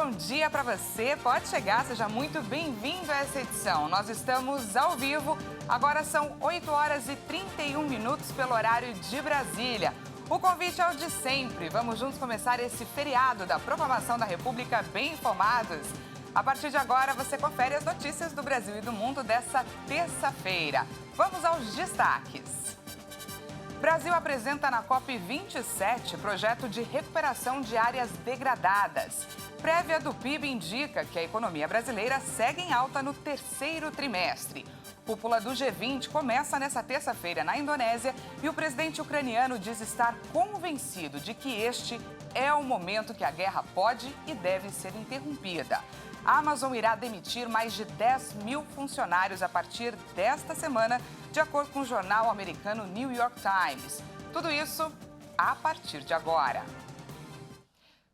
bom dia para você. Pode chegar, seja muito bem-vindo a essa edição. Nós estamos ao vivo, agora são 8 horas e 31 minutos pelo horário de Brasília. O convite é o de sempre. Vamos juntos começar esse feriado da Proclamação da República bem informados. A partir de agora, você confere as notícias do Brasil e do mundo dessa terça-feira. Vamos aos destaques. Brasil apresenta na COP27 projeto de recuperação de áreas degradadas. Prévia do PIB indica que a economia brasileira segue em alta no terceiro trimestre. Cúpula do G20 começa nesta terça-feira na Indonésia e o presidente ucraniano diz estar convencido de que este é o momento que a guerra pode e deve ser interrompida. A Amazon irá demitir mais de 10 mil funcionários a partir desta semana, de acordo com o jornal americano New York Times. Tudo isso a partir de agora.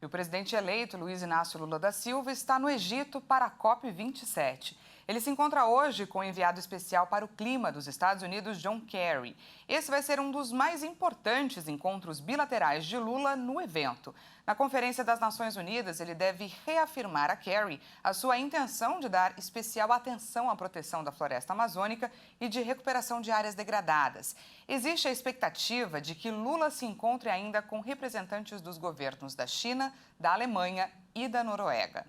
E o presidente eleito, Luiz Inácio Lula da Silva, está no Egito para a COP27. Ele se encontra hoje com o enviado especial para o clima dos Estados Unidos, John Kerry. Esse vai ser um dos mais importantes encontros bilaterais de Lula no evento. Na Conferência das Nações Unidas, ele deve reafirmar a Kerry a sua intenção de dar especial atenção à proteção da floresta amazônica e de recuperação de áreas degradadas. Existe a expectativa de que Lula se encontre ainda com representantes dos governos da China, da Alemanha e da Noruega.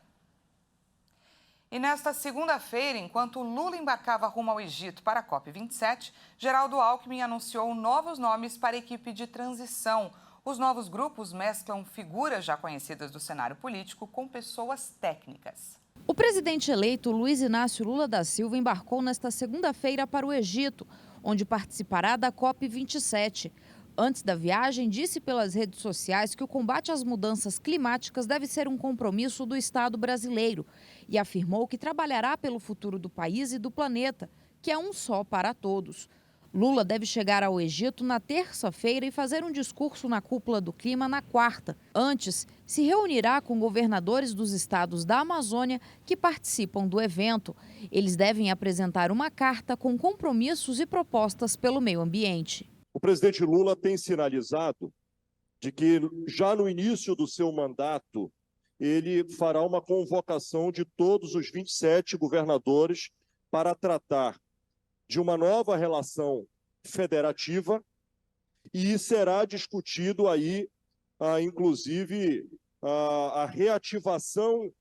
E nesta segunda-feira, enquanto Lula embarcava rumo ao Egito para a COP27, Geraldo Alckmin anunciou novos nomes para a equipe de transição. Os novos grupos mesclam figuras já conhecidas do cenário político com pessoas técnicas. O presidente eleito Luiz Inácio Lula da Silva embarcou nesta segunda-feira para o Egito, onde participará da COP27. Antes da viagem, disse pelas redes sociais que o combate às mudanças climáticas deve ser um compromisso do Estado brasileiro e afirmou que trabalhará pelo futuro do país e do planeta, que é um só para todos. Lula deve chegar ao Egito na terça-feira e fazer um discurso na cúpula do clima na quarta. Antes, se reunirá com governadores dos estados da Amazônia que participam do evento. Eles devem apresentar uma carta com compromissos e propostas pelo meio ambiente. O presidente Lula tem sinalizado de que já no início do seu mandato ele fará uma convocação de todos os 27 governadores para tratar de uma nova relação federativa e será discutido aí, inclusive, a reativação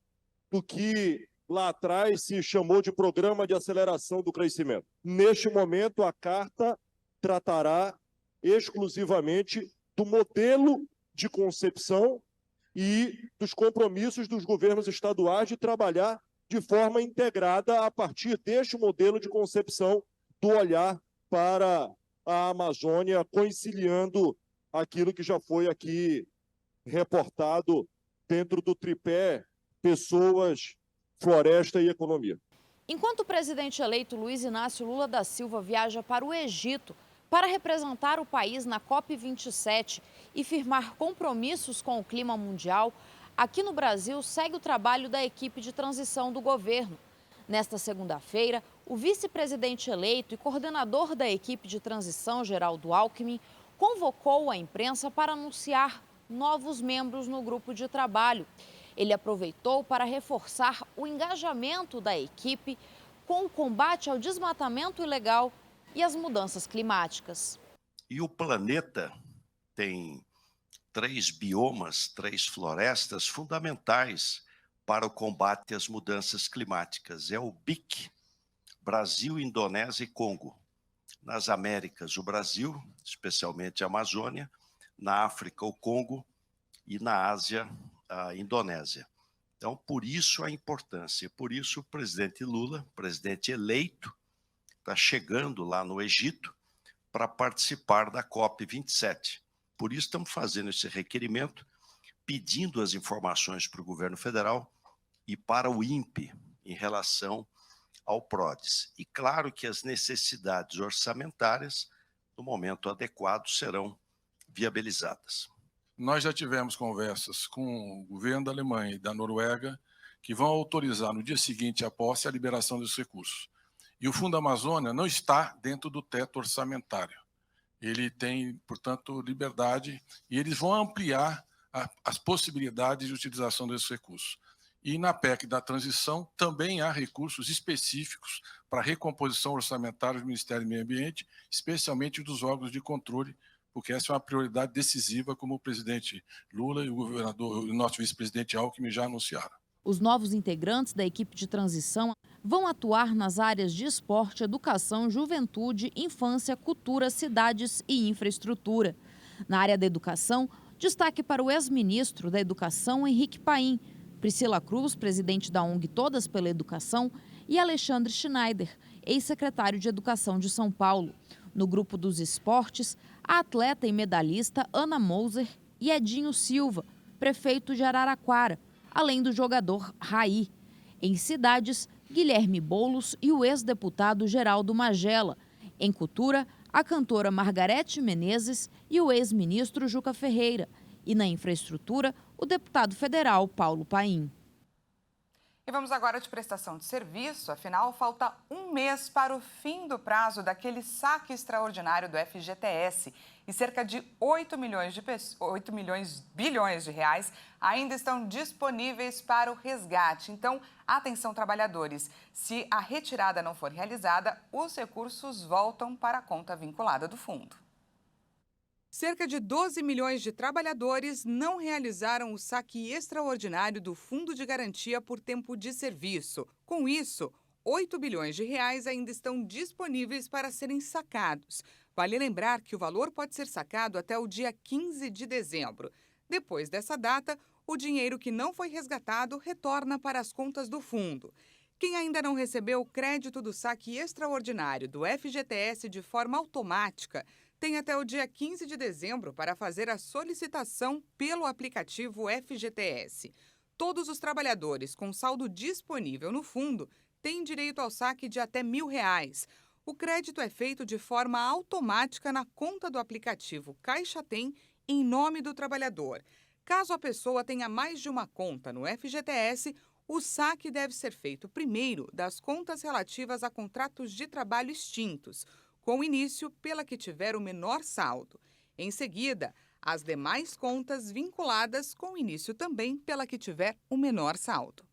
do que lá atrás se chamou de Programa de Aceleração do Crescimento. Neste momento, a carta tratará exclusivamente do modelo de concepção e dos compromissos dos governos estaduais de trabalhar de forma integrada a partir deste modelo de concepção do olhar para a Amazônia, conciliando aquilo que já foi aqui reportado dentro do tripé pessoas, floresta e economia. Enquanto o presidente eleito Luiz Inácio Lula da Silva viaja para o Egito para representar o país na COP27 e firmar compromissos com o clima mundial, aqui no Brasil segue o trabalho da equipe de transição do governo. Nesta segunda-feira, o vice-presidente eleito e coordenador da equipe de transição, Geraldo Alckmin, convocou a imprensa para anunciar novos membros no grupo de trabalho. Ele aproveitou para reforçar o engajamento da equipe com o combate ao desmatamento ilegal e as mudanças climáticas. E o planeta tem 3 biomas, 3 florestas fundamentais para o combate às mudanças climáticas. É o BIC, Brasil, Indonésia e Congo. Nas Américas, o Brasil, especialmente a Amazônia, na África, o Congo e na Ásia, a Indonésia. Então, por isso a importância, por isso o presidente Lula, presidente eleito, está chegando lá no Egito para participar da COP27. Por isso estamos fazendo esse requerimento, pedindo as informações para o governo federal e para o INPE em relação ao PRODES. E claro que as necessidades orçamentárias, no momento adequado, serão viabilizadas. Nós já tivemos conversas com o governo da Alemanha e da Noruega que vão autorizar no dia seguinte à posse a liberação desses recursos. E o Fundo Amazônia não está dentro do teto orçamentário. Ele tem, portanto, liberdade e eles vão ampliar as possibilidades de utilização desses recursos. E na PEC da transição também há recursos específicos para a recomposição orçamentária do Ministério do Meio Ambiente, especialmente dos órgãos de controle, porque essa é uma prioridade decisiva, como o presidente Lula e o nosso vice-presidente Alckmin já anunciaram. Os novos integrantes da equipe de transição vão atuar nas áreas de esporte, educação, juventude, infância, cultura, cidades e infraestrutura. Na área da educação, destaque para o ex-ministro da Educação, Henrique Paim, Priscila Cruz, presidente da ONG Todas pela Educação, e Alexandre Schneider, ex-secretário de Educação de São Paulo. No grupo dos esportes, a atleta e medalhista Ana Moser e Edinho Silva, prefeito de Araraquara, além do jogador Raí. Em cidades, Guilherme Boulos e o ex-deputado Geraldo Magela. Em cultura, a cantora Margarete Menezes e o ex-ministro Juca Ferreira. E na infraestrutura, o deputado federal Paulo Paim. E vamos agora de prestação de serviço, afinal, falta um mês para o fim do prazo daquele saque extraordinário do FGTS. E cerca de 8 bilhões de reais ainda estão disponíveis para o resgate. Então, atenção trabalhadores, se a retirada não for realizada, os recursos voltam para a conta vinculada do fundo. Cerca de 12 milhões de trabalhadores não realizaram o saque extraordinário do Fundo de Garantia por Tempo de Serviço. Com isso, 8 bilhões de reais ainda estão disponíveis para serem sacados. Vale lembrar que o valor pode ser sacado até o dia 15 de dezembro. Depois dessa data, o dinheiro que não foi resgatado retorna para as contas do fundo. Quem ainda não recebeu o crédito do saque extraordinário do FGTS de forma automática tem até o dia 15 de dezembro para fazer a solicitação pelo aplicativo FGTS. Todos os trabalhadores com saldo disponível no fundo têm direito ao saque de até R$1.000. O crédito é feito de forma automática na conta do aplicativo Caixa Tem, em nome do trabalhador. Caso a pessoa tenha mais de uma conta no FGTS, o saque deve ser feito primeiro das contas relativas a contratos de trabalho extintos, com início pela que tiver o menor saldo. Em seguida, as demais contas vinculadas, com início também pela que tiver o menor saldo.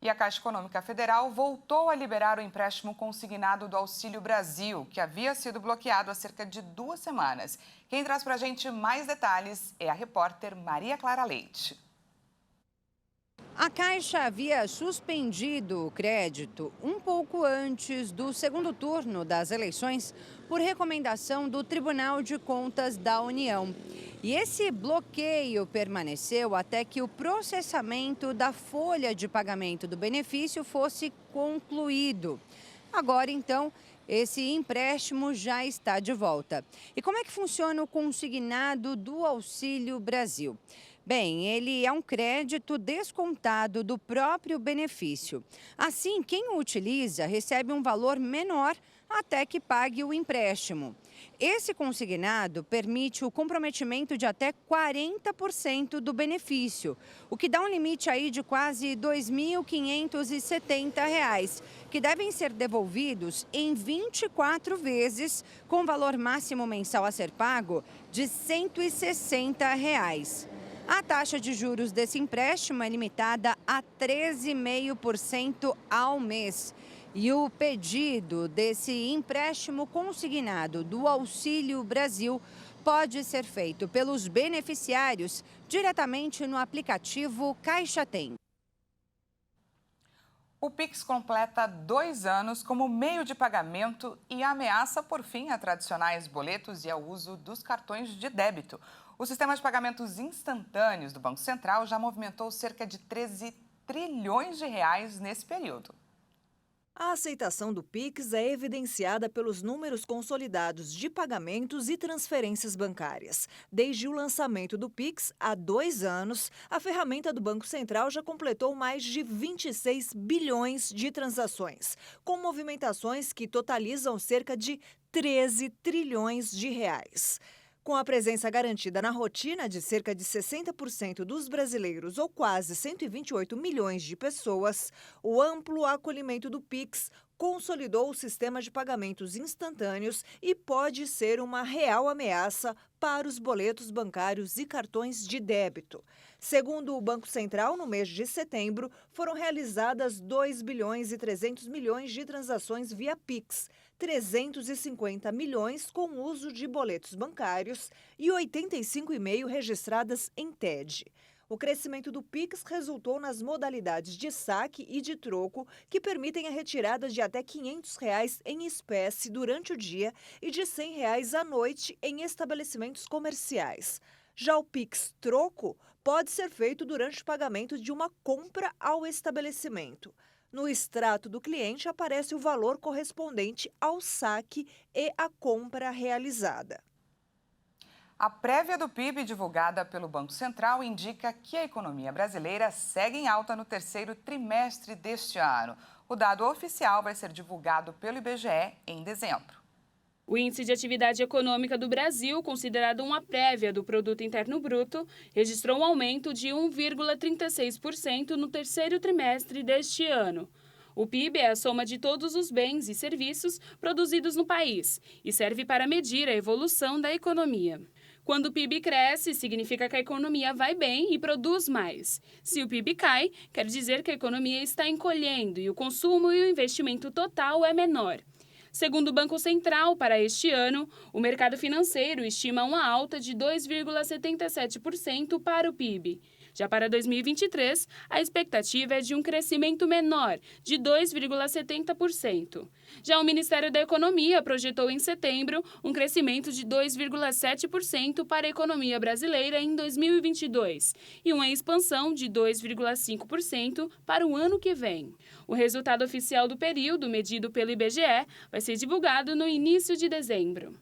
E a Caixa Econômica Federal voltou a liberar o empréstimo consignado do Auxílio Brasil, que havia sido bloqueado há cerca de 2 semanas. Quem traz para a gente mais detalhes é a repórter Maria Clara Leite. A Caixa havia suspendido o crédito um pouco antes do segundo turno das eleições por recomendação do Tribunal de Contas da União. E esse bloqueio permaneceu até que o processamento da folha de pagamento do benefício fosse concluído. Agora, então, esse empréstimo já está de volta. E como é que funciona o consignado do Auxílio Brasil? Bem, ele é um crédito descontado do próprio benefício. Assim, quem o utiliza recebe um valor menor até que pague o empréstimo. Esse consignado permite o comprometimento de até 40% do benefício, o que dá um limite aí de quase R$ 2.570, que devem ser devolvidos em 24 vezes, com valor máximo mensal a ser pago de R$ 160. A taxa de juros desse empréstimo é limitada a 13,5% ao mês. E o pedido desse empréstimo consignado do Auxílio Brasil pode ser feito pelos beneficiários diretamente no aplicativo Caixa Tem. O Pix completa 2 anos como meio de pagamento e ameaça por fim a tradicionais boletos e ao uso dos cartões de débito. O sistema de pagamentos instantâneos do Banco Central já movimentou cerca de 13 trilhões de reais nesse período. A aceitação do Pix é evidenciada pelos números consolidados de pagamentos e transferências bancárias. Desde o lançamento do Pix, há 2 anos, a ferramenta do Banco Central já completou mais de 26 bilhões de transações, com movimentações que totalizam cerca de 13 trilhões de reais. Com a presença garantida na rotina de cerca de 60% dos brasileiros, ou quase 128 milhões de pessoas, o amplo acolhimento do Pix consolidou o sistema de pagamentos instantâneos e pode ser uma real ameaça para os boletos bancários e cartões de débito. Segundo o Banco Central, no mês de setembro, foram realizadas 2 bilhões e 300 milhões de transações via Pix, 350 milhões com uso de boletos bancários e 85,5 registradas em TED. O crescimento do Pix resultou nas modalidades de saque e de troco, que permitem a retirada de até R$ 500 em espécie durante o dia e de R$ 100 à noite em estabelecimentos comerciais. Já o Pix troco pode ser feito durante o pagamento de uma compra ao estabelecimento. No extrato do cliente aparece o valor correspondente ao saque e à compra realizada. A prévia do PIB divulgada pelo Banco Central indica que a economia brasileira segue em alta no terceiro trimestre deste ano. O dado oficial vai ser divulgado pelo IBGE em dezembro. O Índice de Atividade Econômica do Brasil, considerado uma prévia do Produto Interno Bruto, registrou um aumento de 1,36% no terceiro trimestre deste ano. O PIB é a soma de todos os bens e serviços produzidos no país e serve para medir a evolução da economia. Quando o PIB cresce, significa que a economia vai bem e produz mais. Se o PIB cai, quer dizer que a economia está encolhendo e o consumo e o investimento total é menor. Segundo o Banco Central, para este ano, o mercado financeiro estima uma alta de 2,77% para o PIB. Já para 2023, a expectativa é de um crescimento menor, de 2,70%. Já o Ministério da Economia projetou em setembro um crescimento de 2,7% para a economia brasileira em 2022 e uma expansão de 2,5% para o ano que vem. O resultado oficial do período, medido pelo IBGE, vai ser divulgado no início de dezembro.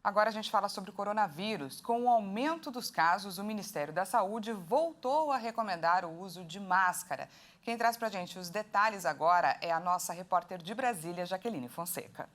Agora a gente fala sobre o coronavírus. Com o aumento dos casos, o Ministério da Saúde voltou a recomendar o uso de máscara. Quem traz para a gente os detalhes agora é a nossa repórter de Brasília, Jaqueline Fonseca.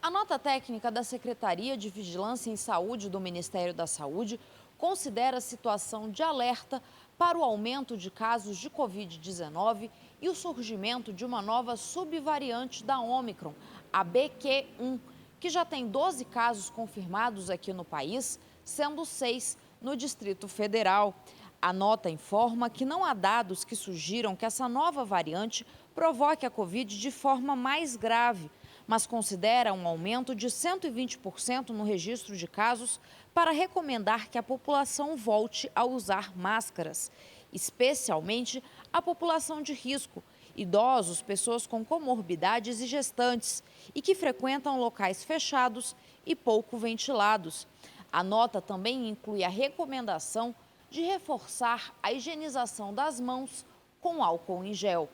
A nota técnica da Secretaria de Vigilância em Saúde do Ministério da Saúde considera a situação de alerta para o aumento de casos de Covid-19 e o surgimento de uma nova subvariante da Ômicron, a BQ1, que já tem 12 casos confirmados aqui no país, sendo 6 no Distrito Federal. A nota informa que não há dados que sugiram que essa nova variante provoque a Covid de forma mais grave, mas considera um aumento de 120% no registro de casos para recomendar que a população volte a usar máscaras, especialmente a população de risco, idosos, pessoas com comorbidades e gestantes, e que frequentam locais fechados e pouco ventilados. A nota também inclui a recomendação de reforçar a higienização das mãos com álcool em gel.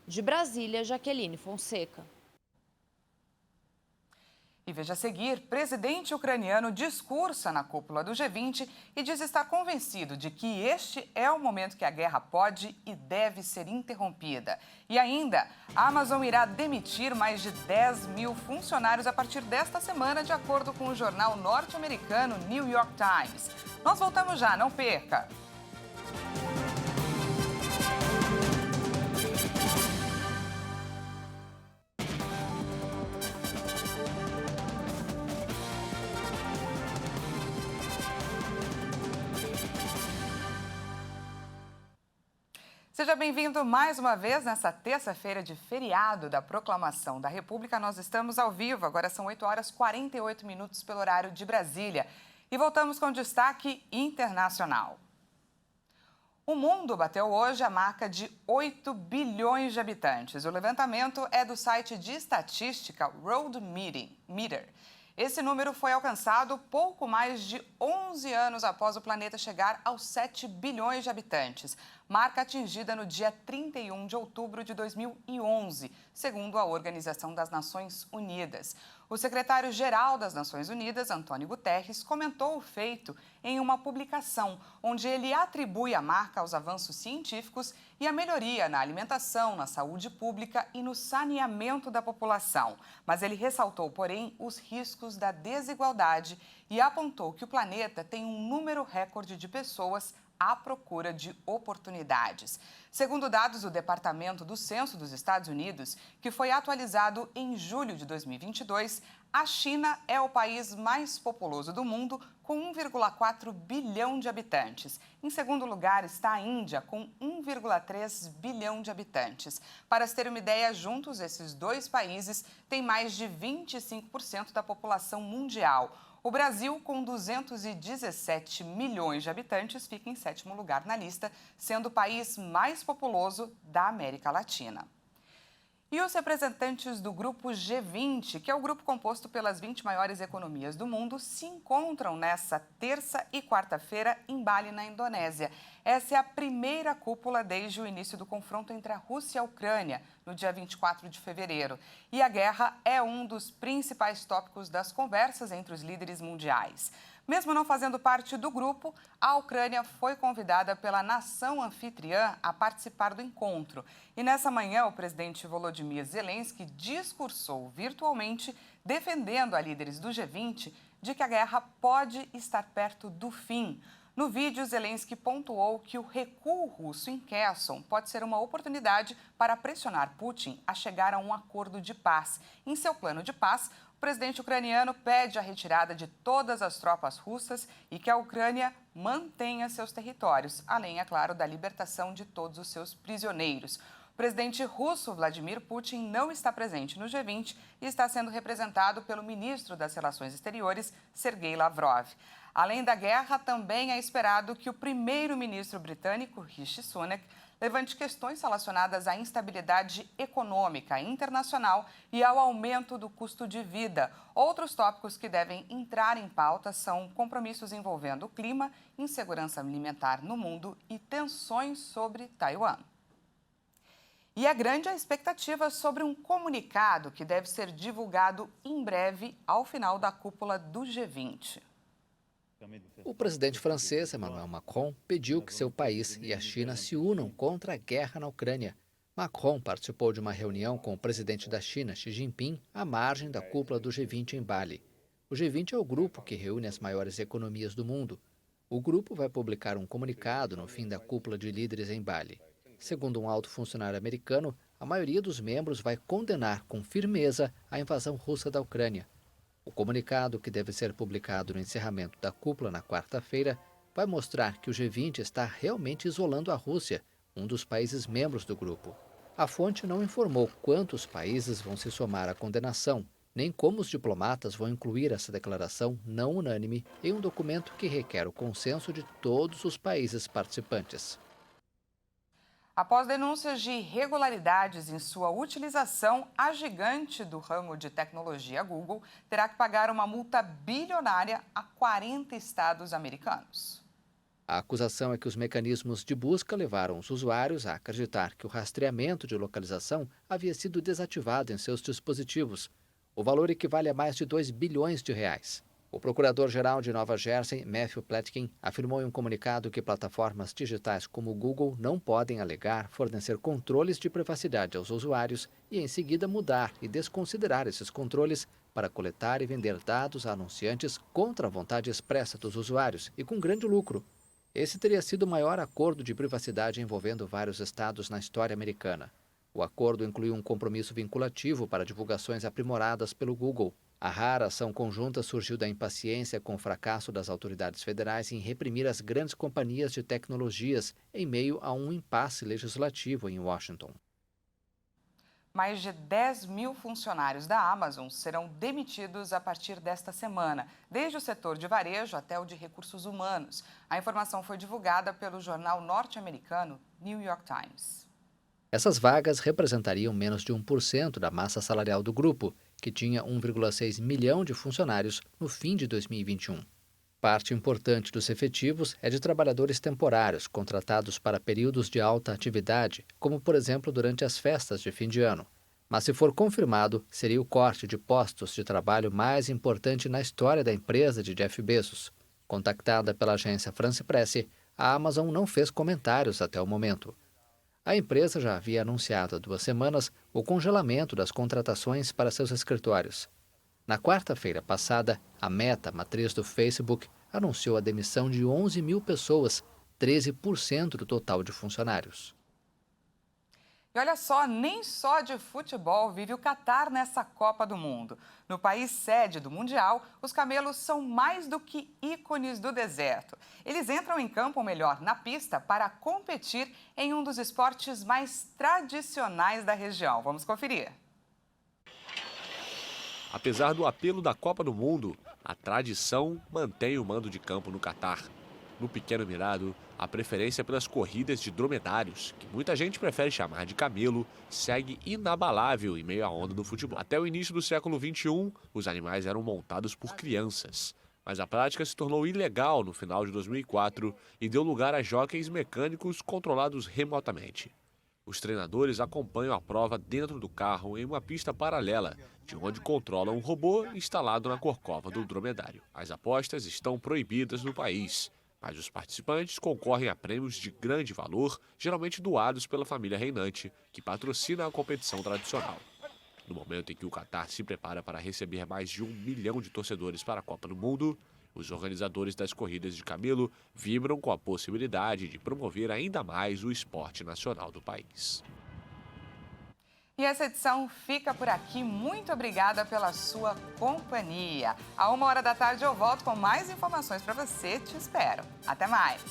De Brasília, Jaqueline Fonseca. E veja a seguir, presidente ucraniano discursa na cúpula do G20 e diz estar convencido de que este é o momento que a guerra pode e deve ser interrompida. E ainda, a Amazon irá demitir mais de 10 mil funcionários a partir desta semana, de acordo com o jornal norte-americano New York Times. Nós voltamos já, não perca! Seja bem-vindo mais uma vez nessa terça-feira de feriado da Proclamação da República. Nós estamos ao vivo, agora são 8h48 pelo horário de Brasília. E voltamos com destaque internacional. O mundo bateu hoje a marca de 8 bilhões de habitantes. O levantamento é do site de estatística Worldometer. Esse número foi alcançado pouco mais de 11 anos após o planeta chegar aos 7 bilhões de habitantes. marca atingida no dia 31 de outubro de 2011, segundo a Organização das Nações Unidas. O secretário-geral das Nações Unidas, Antônio Guterres, comentou o feito em uma publicação, onde ele atribui a marca aos avanços científicos e a melhoria na alimentação, na saúde pública e no saneamento da população. Mas ele ressaltou, porém, os riscos da desigualdade e apontou que o planeta tem um número recorde de pessoas à procura de oportunidades. Segundo dados do Departamento do Censo dos Estados Unidos, que foi atualizado em julho de 2022, a China é o país mais populoso do mundo, com 1,4 bilhão de habitantes. Em segundo lugar está a Índia, com 1,3 bilhão de habitantes. Para se ter uma ideia, juntos, esses dois países têm mais de 25% da população mundial. O Brasil, com 217 milhões de habitantes, fica em sétimo lugar na lista, sendo o país mais populoso da América Latina. E os representantes do Grupo G20, que é o grupo composto pelas 20 maiores economias do mundo, se encontram nesta terça e quarta-feira em Bali, na Indonésia. Essa é a primeira cúpula desde o início do confronto entre a Rússia e a Ucrânia, no dia 24 de fevereiro. E a guerra é um dos principais tópicos das conversas entre os líderes mundiais. Mesmo não fazendo parte do grupo, a Ucrânia foi convidada pela nação anfitriã a participar do encontro. E nessa manhã, o presidente Volodymyr Zelensky discursou virtualmente, defendendo a líderes do G20 de que a guerra pode estar perto do fim. No vídeo, Zelensky pontuou que o recuo russo em Kherson pode ser uma oportunidade para pressionar Putin a chegar a um acordo de paz. Em seu plano de paz, o presidente ucraniano pede a retirada de todas as tropas russas e que a Ucrânia mantenha seus territórios, além, é claro, da libertação de todos os seus prisioneiros. O presidente russo Vladimir Putin não está presente no G20 e está sendo representado pelo ministro das Relações Exteriores, Sergei Lavrov. Além da guerra, também é esperado que o primeiro-ministro britânico, Rishi Sunak, levante questões relacionadas à instabilidade econômica internacional e ao aumento do custo de vida. Outros tópicos que devem entrar em pauta são compromissos envolvendo o clima, insegurança alimentar no mundo e tensões sobre Taiwan. E é grande a expectativa sobre um comunicado que deve ser divulgado em breve ao final da cúpula do G20. O presidente francês, Emmanuel Macron, pediu que seu país e a China se unam contra a guerra na Ucrânia. Macron participou de uma reunião com o presidente da China, Xi Jinping, à margem da cúpula do G20 em Bali. O G20 é o grupo que reúne as maiores economias do mundo. O grupo vai publicar um comunicado no fim da cúpula de líderes em Bali. Segundo um alto funcionário americano, a maioria dos membros vai condenar com firmeza a invasão russa da Ucrânia. O comunicado, que deve ser publicado no encerramento da cúpula na quarta-feira, vai mostrar que o G20 está realmente isolando a Rússia, um dos países membros do grupo. A fonte não informou quantos países vão se somar à condenação, nem como os diplomatas vão incluir essa declaração não unânime em um documento que requer o consenso de todos os países participantes. Após denúncias de irregularidades em sua utilização, a gigante do ramo de tecnologia Google terá que pagar uma multa bilionária a 40 estados americanos. A acusação é que os mecanismos de busca levaram os usuários a acreditar que o rastreamento de localização havia sido desativado em seus dispositivos. O valor equivale a mais de 2 bilhões de reais. O procurador-geral de Nova Jersey, Matthew Platkin, afirmou em um comunicado que plataformas digitais como o Google não podem alegar fornecer controles de privacidade aos usuários e, em seguida, mudar e desconsiderar esses controles para coletar e vender dados a anunciantes contra a vontade expressa dos usuários e com grande lucro. Esse teria sido o maior acordo de privacidade envolvendo vários estados na história americana. O acordo incluiu um compromisso vinculativo para divulgações aprimoradas pelo Google. A rara ação conjunta surgiu da impaciência com o fracasso das autoridades federais em reprimir as grandes companhias de tecnologias em meio a um impasse legislativo em Washington. Mais de 10 mil funcionários da Amazon serão demitidos a partir desta semana, desde o setor de varejo até o de recursos humanos. A informação foi divulgada pelo jornal norte-americano New York Times. Essas vagas representariam menos de 1% da massa salarial do grupo, que tinha 1,6 milhão de funcionários no fim de 2021. Parte importante dos efetivos é de trabalhadores temporários, contratados para períodos de alta atividade, como, por exemplo, durante as festas de fim de ano. Mas, se for confirmado, seria o corte de postos de trabalho mais importante na história da empresa de Jeff Bezos. Contactada pela agência France Presse, a Amazon não fez comentários até o momento. A empresa já havia anunciado há 2 semanas o congelamento das contratações para seus escritórios. Na quarta-feira passada, a Meta, matriz do Facebook, anunciou a demissão de 11 mil pessoas, 13% do total de funcionários. E olha só, nem só de futebol vive o Catar nessa Copa do Mundo. No país sede do Mundial, os camelos são mais do que ícones do deserto. Eles entram em campo, ou melhor, na pista, para competir em um dos esportes mais tradicionais da região. Vamos conferir. Apesar do apelo da Copa do Mundo, a tradição mantém o mando de campo no Catar. No pequeno Emirado, a preferência pelas corridas de dromedários, que muita gente prefere chamar de camelo, segue inabalável em meio à onda do futebol. Até o início do século XXI, os animais eram montados por crianças, mas a prática se tornou ilegal no final de 2004 e deu lugar a jockeys mecânicos controlados remotamente. Os treinadores acompanham a prova dentro do carro em uma pista paralela, de onde controlam um robô instalado na corcova do dromedário. As apostas estão proibidas no país, mas os participantes concorrem a prêmios de grande valor, geralmente doados pela família reinante, que patrocina a competição tradicional. No momento em que o Catar se prepara para receber mais de 1 milhão de torcedores para a Copa do Mundo, os organizadores das corridas de camelo vibram com a possibilidade de promover ainda mais o esporte nacional do país. E essa edição fica por aqui. Muito obrigada pela sua companhia. À 13h eu volto com mais informações para você. Te espero. Até mais.